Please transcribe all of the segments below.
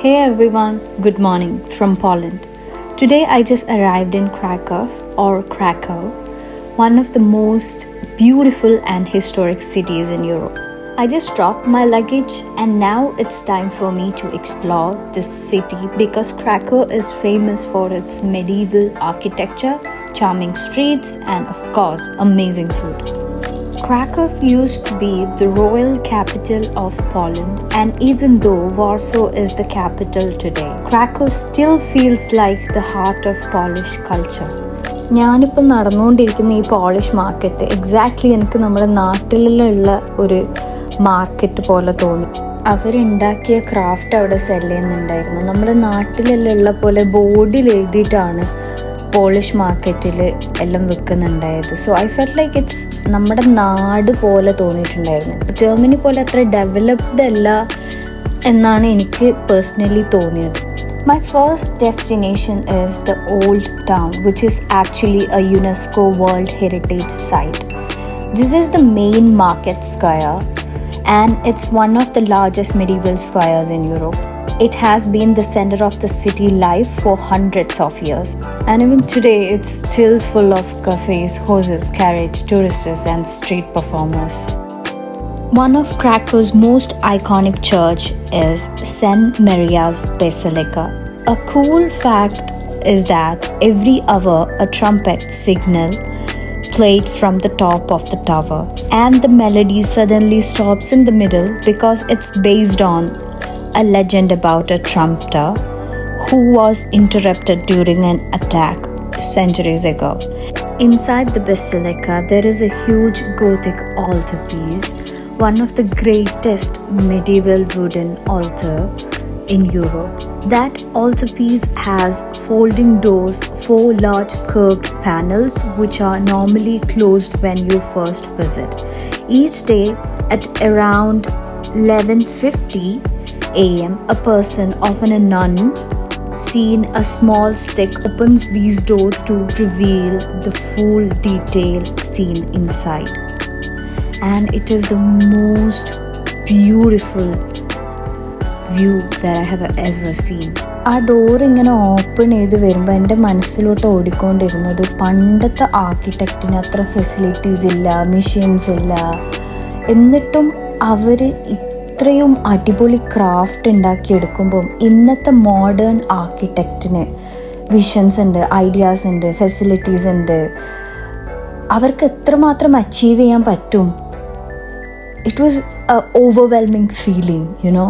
Hey everyone, good morning from Poland. Today I just arrived in Krakow, one of the most beautiful and historic cities in Europe. I just dropped my luggage and now it's time for me to explore this city because Krakow is famous for its medieval architecture, charming streets, and of course, amazing food. Krakow used to be the royal capital of Poland, and even though Warsaw is the capital today, Krakow still feels like the heart of Polish culture. ഞാനിപ്പോൾ നടന്നുകൊണ്ടിരിക്കുന്ന ഈ polish market exactly എനിക്ക് നമ്മുടെ നാട്ടിലുള്ള ഒരു market പോലെ തോന്നി. അവരുണ്ടാക്കിയ craft അവിടെ സെല് ചെയ്യുന്നുണ്ടായിരുന്നു. നമ്മുടെ നാട്ടിലുള്ള പോലെ ബോർഡിൽ എഴുതിയിട്ടാണ് പോളിഷ് മാർക്കറ്റിൽ എല്ലാം വിൽക്കുന്നുണ്ടായത്. So I felt like it's നമ്മുടെ നാട് പോലെ തോന്നിയിട്ടുണ്ടായിരുന്നു. ജർമ്മനി പോലെ അത്ര ഡെവലപ്ഡ് അല്ല എന്നാണ് എനിക്ക് പേഴ്സണലി തോന്നിയത്. My first destination is the Old Town, which is actually a UNESCO World Heritage Site. This is the main market square and it's one of the largest medieval squares in Europe. It has been the center of the city life for hundreds of years. And even today, it's still full of cafes, horses, carriage, tourists and street performers. One of Krakow's most iconic church is St. Maria's Basilica. A cool fact is that every hour a trumpet signal played from the top of the tower and the melody suddenly stops in the middle because it's based on a legend about a trumpeter who was interrupted during an attack centuries ago. Inside the basilica, there is a huge Gothic altarpiece, one of the greatest medieval wooden altar in Europe. That altarpiece has folding doors, 4 large curved panels which are normally closed when you first visit. Each day at around 11:50 a.m., a person, often a nun, seen a small stick, opens these doors to reveal the full detail seen inside. And it is the most beautiful view that I have ever seen. ആ door ഇങ്ങനെ open ചെയ്ത് വരുമ്പോൾ എൻ്റെ മനസ്സിലോട്ട് ഓടിക്കൊണ്ടിരുന്നത് പണ്ടത്തെ ആർക്കിടെക്റ്റിന് അത്ര facilities ഇല്ല, machines ഇല്ല, എന്നിട്ടും അവർ ഇത്രയും അടിപൊളി ക്രാഫ്റ്റ് ഉണ്ടാക്കിയെടുക്കുമ്പം ഇന്നത്തെ മോഡേൺ ആർക്കിടെക്റ്റിന് വിഷൻസ് ഉണ്ട്, ഐഡിയാസ് ഉണ്ട്, ഫെസിലിറ്റീസ് ഉണ്ട്. അവർക്ക് എത്രമാത്രം അച്ചീവ് ചെയ്യാൻ പറ്റും? It was A overwhelming feeling, you know.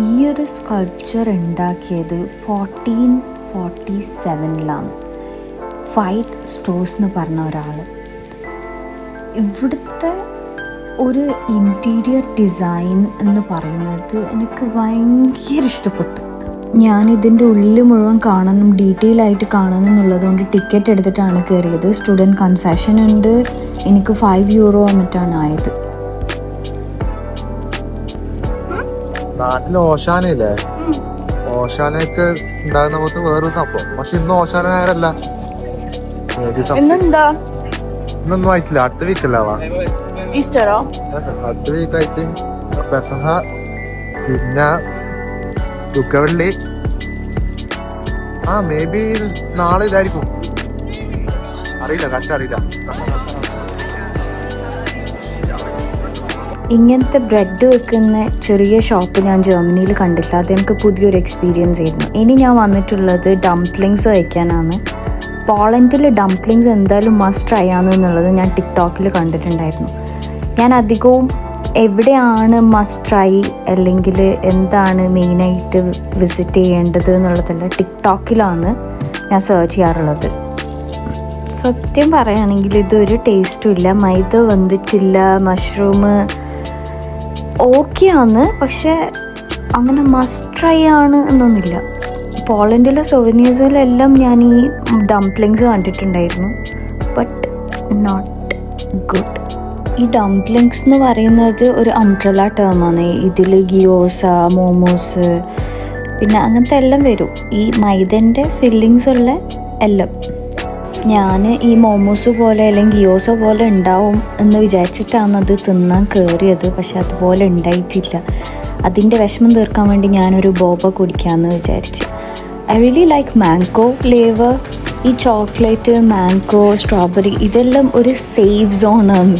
ഈ ഒരു സ്കൾപ്ചർ ഉണ്ടാക്കിയത് 1447 ഫൈറ്റ് സ്റ്റോഴ്സ് എന്ന് പറഞ്ഞ ഒരാൾ. ഇവിടുത്തെ ഒരു ഇൻറ്റീരിയർ ഡിസൈൻ എന്ന് പറയുന്നത് എനിക്ക് ഭയങ്കര ഇഷ്ടപ്പെട്ടു. ഞാനിതിൻ്റെ ഉള്ളിൽ മുഴുവൻ കാണണം, ഡീറ്റെയിൽ ആയിട്ട് കാണണം എന്നുള്ളതുകൊണ്ട് ടിക്കറ്റ് എടുത്തിട്ടാണ് കയറിയത്. സ്റ്റുഡൻറ്റ് കൺസെഷൻ ഉണ്ട്. എനിക്ക് €5 മറ്റാണ് ആയത്. നാട്ടിൽ ഓശാനയില്ലേ, ഓശാനയൊക്കെ ഉണ്ടാകുന്ന പോലത്തെ വേറൊരു സംഭവം. പക്ഷെ ഇന്ന് ഓശാന നേരല്ല, ഇന്നൊന്നും ആയിട്ടില്ല. അടുത്ത വീക്കല്ലാവാ, ഈസ്റ്ററോ? അടുത്ത വീക്ക് ഐ തിങ്ക് പെസഹ, പിന്നെ ദുഃഖവെള്ളി. മേ ബി നാളെ ഇതായിരിക്കും, അറിയില്ല, കറക്റ്റ് അറിയില്ല. ഇങ്ങനത്തെ ബ്രെഡ് വെക്കുന്ന ചെറിയ ഷോപ്പ് ഞാൻ ജർമ്മനിയിൽ കണ്ടില്ല. അതെനിക്ക് പുതിയൊരു എക്സ്പീരിയൻസ് ആയിരുന്നു. ഇനി ഞാൻ വന്നിട്ടുള്ളത് ഡംപ്ലിങ്സ് കഴിക്കാനാണ്. പോളണ്ടിൽ ഡംപ്ലിങ്സ് എന്തായാലും മസ്റ്റ് ട്രൈ ആണെന്നുള്ളത് ഞാൻ ടിക്ടോക്കിൽ കണ്ടിട്ടുണ്ടായിരുന്നു. ഞാൻ അധികവും എവിടെയാണ് മസ്റ്റ് ട്രൈ അല്ലെങ്കിൽ എന്താണ് മെയിനായിട്ട് വിസിറ്റ് ചെയ്യേണ്ടത് എന്നുള്ളതല്ല, ടിക്ടോക്കിലാണ് ഞാൻ സെർച്ച് ചെയ്യാറുള്ളത്. സത്യം പറയുകയാണെങ്കിൽ ഇതൊരു ടേസ്റ്റും ഇല്ല, മൈദ വന്നിട്ടില്ല, മഷ്റൂം ഓക്കെയാണ്, പക്ഷേ അങ്ങനെ മസ്റ്റ് ട്രൈ ആണ് എന്നൊന്നുമില്ല. പോളണ്ടിലെ സൊവനീഴ്സിലെല്ലാം ഞാൻ ഈ ഡംപ്ലിങ്സ് കണ്ടിട്ടുണ്ടായിരുന്നു, ബട്ട് നോട്ട് ഗുഡ്. ഈ ഡംപ്ലിങ്സ് എന്ന് പറയുന്നത് ഒരു അംബ്രല ടേമാണ്. ഇതിൽ ഗിയോസ, മോമോസ്, പിന്നെ അങ്ങനത്തെ എല്ലാം വരും. ഈ മൈദൻ്റെ ഫില്ലിങ്സ് ഉള്ള എല്ലാം. ഞാൻ ഈ മോമോസ് പോലെ അല്ലെങ്കിൽ ഗിയോസ പോലെ ഉണ്ടാവും എന്ന് വിചാരിച്ചിട്ടാണ് അത് തിന്നാൻ കയറിയത്. പക്ഷെ അതുപോലെ ഉണ്ടായിട്ടില്ല. അതിൻ്റെ വിഷമം തീർക്കാൻ വേണ്ടി ഞാനൊരു ബോബ കുടിക്കാമെന്ന് വിചാരിച്ചു. I really like mango flavour. ഈ ചോക്ലേറ്റ്, മാംഗോ, സ്ട്രോബെറി ഇതെല്ലാം ഒരു സേഫ് സോണാണ്.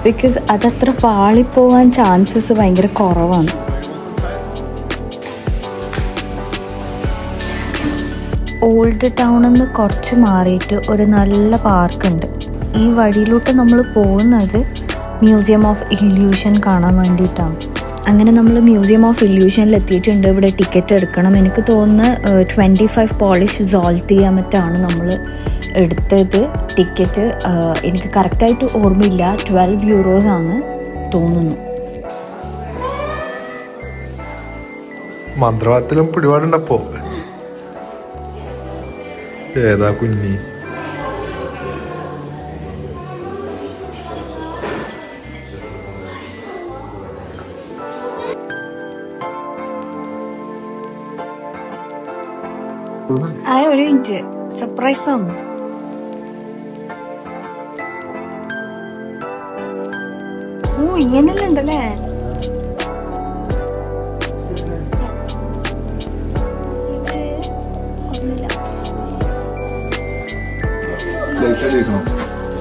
ബിക്കോസ് അതത്ര പാളിപ്പോവാൻ ചാൻസസ് ഭയങ്കര കുറവാണ്. ഓൾഡ് ടൗണിൽ നിന്ന് കുറച്ച് മാറിയിട്ട് ഒരു നല്ല പാർക്കുണ്ട്. ഈ വഴിയിലോട്ട് നമ്മൾ പോകുന്നത് മ്യൂസിയം ഓഫ് ഇല്യൂഷൻ കാണാൻ വേണ്ടിയിട്ടാണ്. അങ്ങനെ നമ്മൾ മ്യൂസിയം ഓഫ് ഇല്യൂഷനിൽ എത്തിയിട്ടുണ്ട്. ഇവിടെ ടിക്കറ്റ് എടുക്കണം. എനിക്ക് തോന്നുന്നു 25 പോളിഷ് സോൾട്ടിയ മറ്റാണ് നമ്മൾ എടുത്തത് ടിക്കറ്റ്. എനിക്ക് കറക്റ്റായിട്ട് ഓർമ്മയില്ല. 12 യൂറോസ് ആണ് തോന്നുന്നു. മന്ത്രവാദത്തിലും പിടിപാടുണ്ടപ്പോ ഏതാ കുഞ്ഞി? ഒരു മിനിറ്റ്, സർപ്രൈസ് ആണ്. ഇങ്ങനെല്ലാം ഉണ്ടല്ലേ?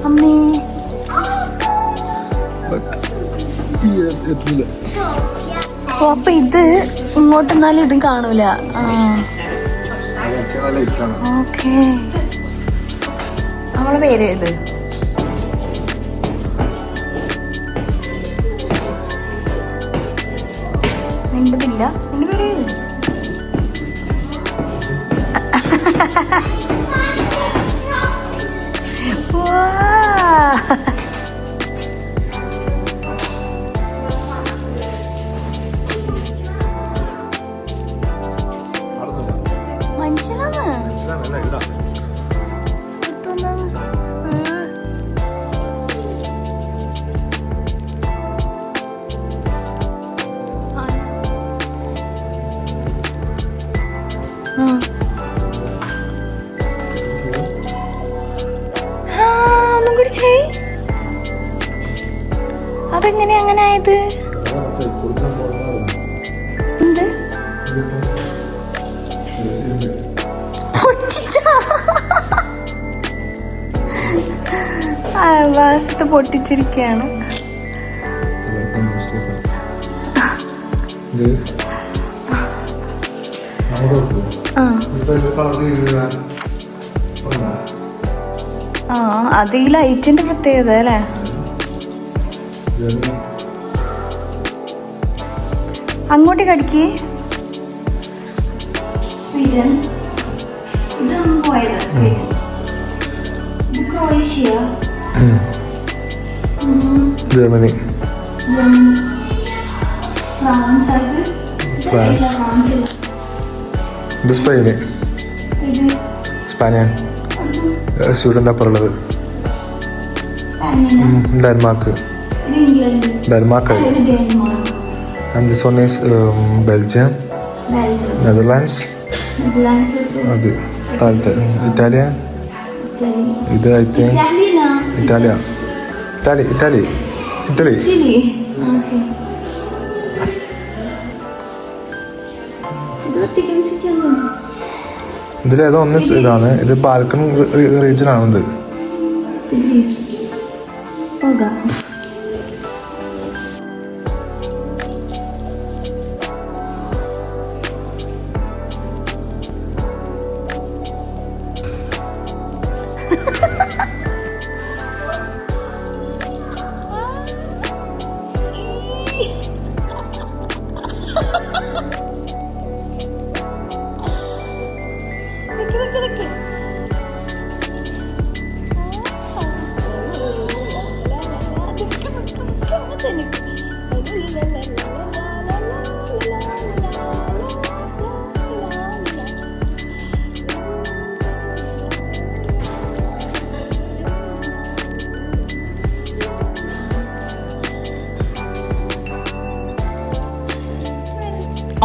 അമ്മേ അപ്പൊ ഇത് ഇങ്ങോട്ടെന്നാലും ഇതും കാണൂല. ഓക്കേ, നമ്മളെ പേര് എഴുത്. നിന്റെതില്ല, നിന്റെ പേര് എഴുത്. മനുഷ്യനാണ്. ഒന്നും കൂടി ചെയ്. അതെങ്ങനെ അങ്ങനെ ആയത്? എന്ത് വാസത്ത് പൊട്ടിച്ചിരിക്കുകയാണ്. അത് ഈ ലൈറ്റിന്റെ പ്രത്യേകത അല്ലേ? അങ്ങോട്ട് കടിക്ക്. സ്വീഡൻ, ഇതൊന്നും പോയതാ. സ്വീഡൻ, ക്രൊയേഷ്യ, ജർമ്മനി, ഫ്രാൻസ്, ഇത് സ്പെയിന്, സ്പാനിയൻ, സ്വീഡൻ്റെ അപ്പുറമുള്ളത് Denmark, Denmark. And this one is Belgium, Netherlands. അത് താഴത്തെ ഇറ്റാലിയൻ. ഇത് ഐ തിങ്ക് ഇറ്റാലി. ഇതിലേതോ ഒന്ന് ഇതാണ്. ഇത് ബാൽക്കൺ റീജിയൻ ആണിത്.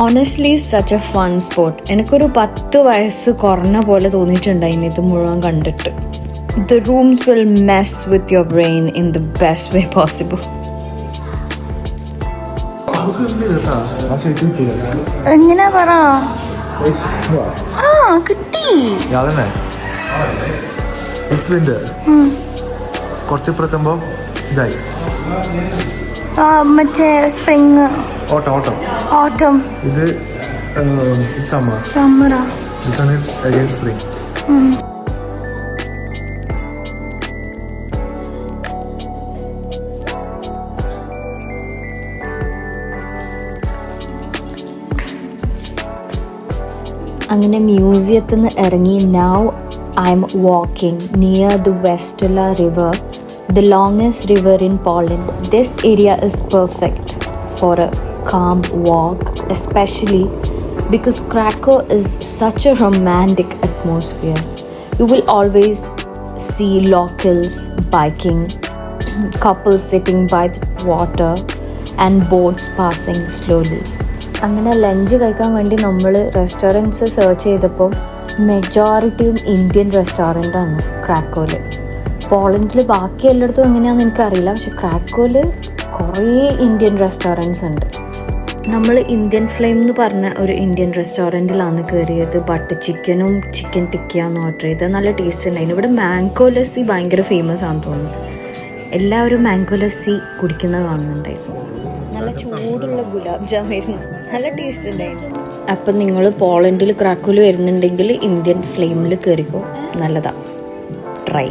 Honestly such A fun spot. എനിക്കൊരു 10 വയസ്സ് കുറഞ്ഞ പോലെ തോന്നിയിട്ടുണ്ടായിരുന്നു ഇത് മുഴുവൻ കണ്ടിട്ട്. The rooms will mess with your brain in the best way possible. എങ്ങനെ പറ? കിട്ടി. കുറച്ചിപ്പുറത്തുമ്പോ ഇതായി മറ്റേ സ്പ്രിങ്, ഓട്ടം. ഇത് സമ്മറാ. This one is again spring. അങ്ങനെ മ്യൂസിയത്തിൽ നിന്ന് ഇറങ്ങി now I'm walking near the Vistula River, the longest river in Poland. This area is perfect for a calm walk, especially because Krakow is such a romantic atmosphere. You will always see locals biking, couples sitting by the water and boats passing slowly. അങ്ങനെ lunch കഴിക്കാൻ വേണ്ടി നമ്മൾ restaurants search ചെയ്തപ്പോൾ മെജോറിറ്റിയും Indian റെസ്റ്റോറൻ്റാണ് ക്രാക്കോയിൽ. പോളണ്ടിൽ ബാക്കി എല്ലായിടത്തും എങ്ങനെയാണെന്ന് എനിക്കറിയില്ല, പക്ഷെ ക്രാക്കോയിൽ കുറേ ഇന്ത്യൻ റെസ്റ്റോറൻറ്റ്സ് ഉണ്ട്. നമ്മൾ ഇന്ത്യൻ ഫ്ലെയിം എന്ന് പറഞ്ഞ ഒരു ഇന്ത്യൻ റെസ്റ്റോറൻറ്റിലാണ് കയറിയത്. ബട്ടർ ചിക്കനും ചിക്കൻ ടിക്കയാണ് ഓർഡർ ചെയ്തത്. നല്ല ടേസ്റ്റ് ഉണ്ടായിരുന്നു. ഇവിടെ മാംഗോ ലസ്സി ഭയങ്കര ഫേമസ് ആണെന്ന് തോന്നുന്നു. എല്ലാവരും മാംഗോ ലസ്സി കുടിക്കുന്നത് കാണുന്നുണ്ടായിരുന്നു. നല്ല ചൂടുള്ള ഗുലാബ് ജാമായിരുന്നു. നല്ല ടേസ്റ്റ് ഉണ്ടായിരുന്നു. അപ്പം നിങ്ങൾ പോളണ്ടിൽ ക്രാക്കോയിൽ വരുന്നുണ്ടെങ്കിൽ ഇന്ത്യൻ ഫ്ലെയിമിൽ കയറിക്കോ, നല്ലതാണ്, ട്രൈ.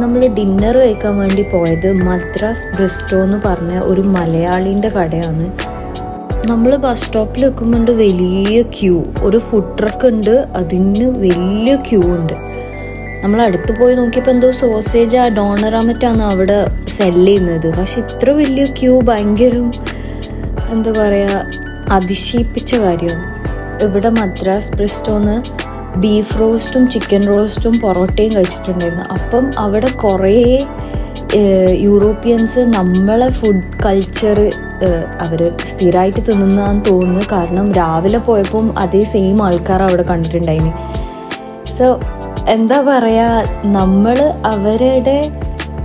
നമ്മൾ ഡിന്നർ കഴിക്കാൻ വേണ്ടി പോയത് മദ്രാസ് ബ്രിസ്റ്റോ എന്ന് പറഞ്ഞ ഒരു മലയാളീൻ്റെ കടയാണ്. നമ്മൾ ബസ് സ്റ്റോപ്പിൽ വെക്കുമ്പോണ്ട് വലിയ ക്യൂ, ഒരു ഫുഡ് ട്രക്ക് ഉണ്ട്, അതിന് വലിയ ക്യൂ ഉണ്ട്. നമ്മൾ അടുത്ത് പോയി നോക്കിയപ്പോൾ എന്തോ സോസേജ് ഡോണറാമറ്റാണ് അവിടെ സെല്ല് ചെയ്യുന്നത്. പക്ഷെ ഇത്ര വലിയ ക്യൂ ഭയങ്കര എന്താ പറയുക, അതിശയിപ്പിച്ച കാര്യമാണ്. ഇവിടെ മദ്രാസ് ബ്രിസ്റ്റോന്ന് ബീഫ് റോസ്റ്റും ചിക്കൻ റോസ്റ്റും പൊറോട്ടയും കഴിച്ചിട്ടുണ്ടായിരുന്നു. അപ്പം അവിടെ കുറേ യൂറോപ്യൻസ് നമ്മളെ ഫുഡ് കൾച്ചർ അവർ സ്ഥിരമായിട്ട് തിന്നുന്നതാന്ന് തോന്നുന്നു. കാരണം രാവിലെ പോയപ്പം അതേ സെയിം ആൾക്കാർ അവിടെ കണ്ടിട്ടുണ്ടായിന്. സോ എന്താ പറയുക, നമ്മൾ അവരുടെ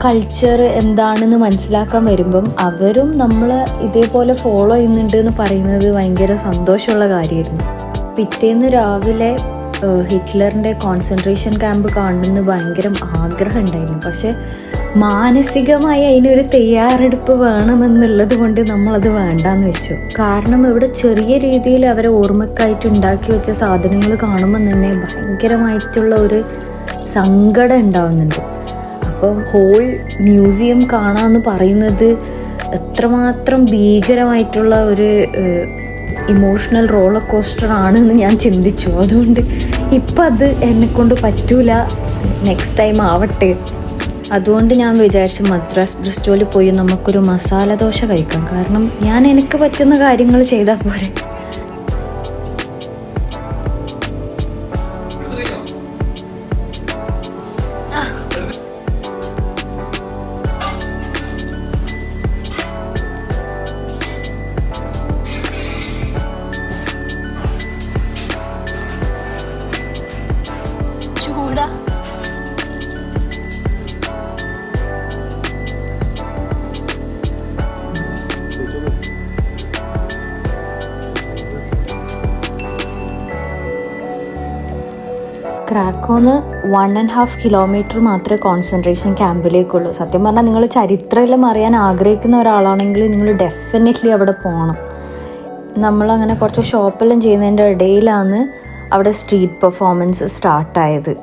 കൾച്ചർ എന്താണെന്ന് മനസ്സിലാക്കാൻ വരുമ്പം അവരും നമ്മളെ ഇതേപോലെ ഫോളോ ചെയ്യുന്നുണ്ട് എന്ന് പറയുന്നത് ഭയങ്കര സന്തോഷമുള്ള കാര്യമായിരുന്നു. പിറ്റേന്ന് രാവിലെ ഹിറ്റ്ലറിൻ്റെ കോൺസെൻട്രേഷൻ ക്യാമ്പ് കാണുമെന്ന് ഭയങ്കര ആഗ്രഹം ഉണ്ടായിരുന്നു. പക്ഷെ മാനസികമായി അതിനൊരു തയ്യാറെടുപ്പ് വേണമെന്നുള്ളത് കൊണ്ട് നമ്മളത് വേണ്ടാന്ന് വെച്ചു. കാരണം ഇവിടെ ചെറിയ രീതിയിൽ അവരെ ഓർമ്മക്കായിട്ട് ഉണ്ടാക്കി വെച്ച സാധനങ്ങൾ കാണുമ്പോൾ തന്നെ ഭയങ്കരമായിട്ടുള്ള ഒരു സങ്കടം ഉണ്ടാവുന്നുണ്ട്. അപ്പം ഹോൾ മ്യൂസിയം കാണാമെന്ന് പറയുന്നത് എത്രമാത്രം ഭീകരമായിട്ടുള്ള ഒരു ഇമോഷണൽ റോളർ കോസ്റ്റർ ആണെന്ന് ഞാൻ ചിന്തിച്ചു. അതുകൊണ്ട് ഇപ്പം അത് എന്നെക്കൊണ്ട് പറ്റൂല, നെക്സ്റ്റ് ടൈം ആവട്ടെ. അതുകൊണ്ട് ഞാൻ വിചാരിച്ചു മദ്രാസ് ബ്രിസ്റ്റോയിൽ പോയി നമുക്കൊരു മസാല ദോശ കഴിക്കാം. കാരണം ഞാൻ എനിക്ക് പറ്റുന്ന കാര്യങ്ങൾ ചെയ്താൽ പോരെ. ക്രാക്കോന്ന് 1.5 കിലോമീറ്റർ മാത്രമേ കോൺസെൻട്രേഷൻ ക്യാമ്പിലേക്കുള്ളൂ. സത്യം പറഞ്ഞാൽ നിങ്ങൾ ചരിത്രമെല്ലാം അറിയാൻ ആഗ്രഹിക്കുന്ന ഒരാളാണെങ്കിൽ നിങ്ങൾ ഡെഫിനറ്റ്ലി അവിടെ പോകണം. നമ്മളങ്ങനെ കുറച്ച് ഷോപ്പെല്ലാം ചെയ്യുന്നതിൻ്റെ ഇടയിലാണ് അവിടെ സ്ട്രീറ്റ് പെർഫോമൻസ് സ്റ്റാർട്ടായത്.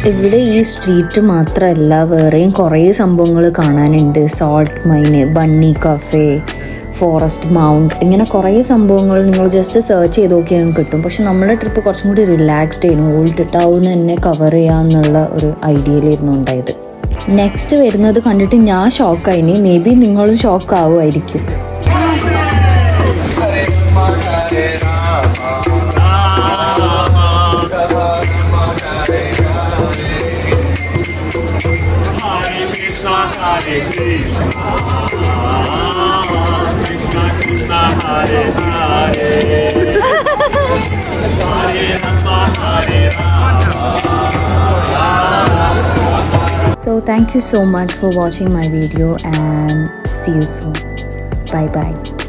ഇവിടെ ഈ സ്ട്രീറ്റ് മാത്രമല്ല, വേറെയും കുറേ സംഭവങ്ങൾ കാണാനുണ്ട്. Salt mine, bunny cafe, forest mount, ഇങ്ങനെ കുറേ സംഭവങ്ങൾ നിങ്ങൾ ജസ്റ്റ് സെർച്ച് ചെയ്ത് നോക്കിയാൽ കിട്ടും. പക്ഷെ നമ്മുടെ ട്രിപ്പ് കുറച്ചും കൂടി റിലാക്സ്ഡ് ആയിരുന്നു. ഓൾഡ് ടൗൺ തന്നെ കവർ ചെയ്യാമെന്നുള്ള ഒരു ഐഡിയയിലായിരുന്നു ഉണ്ടായത്. നെക്സ്റ്റ് വരുന്നത് കണ്ടിട്ട് ഞാൻ ഷോക്കായിനി. മേ ബി നിങ്ങളും shock ആവുമായിരിക്കും. Hare Krishna, Krishna Krishna, Hare Hare, Hare Rama, Hare Rama. So thank you so much for watching my video and see you soon. Bye bye.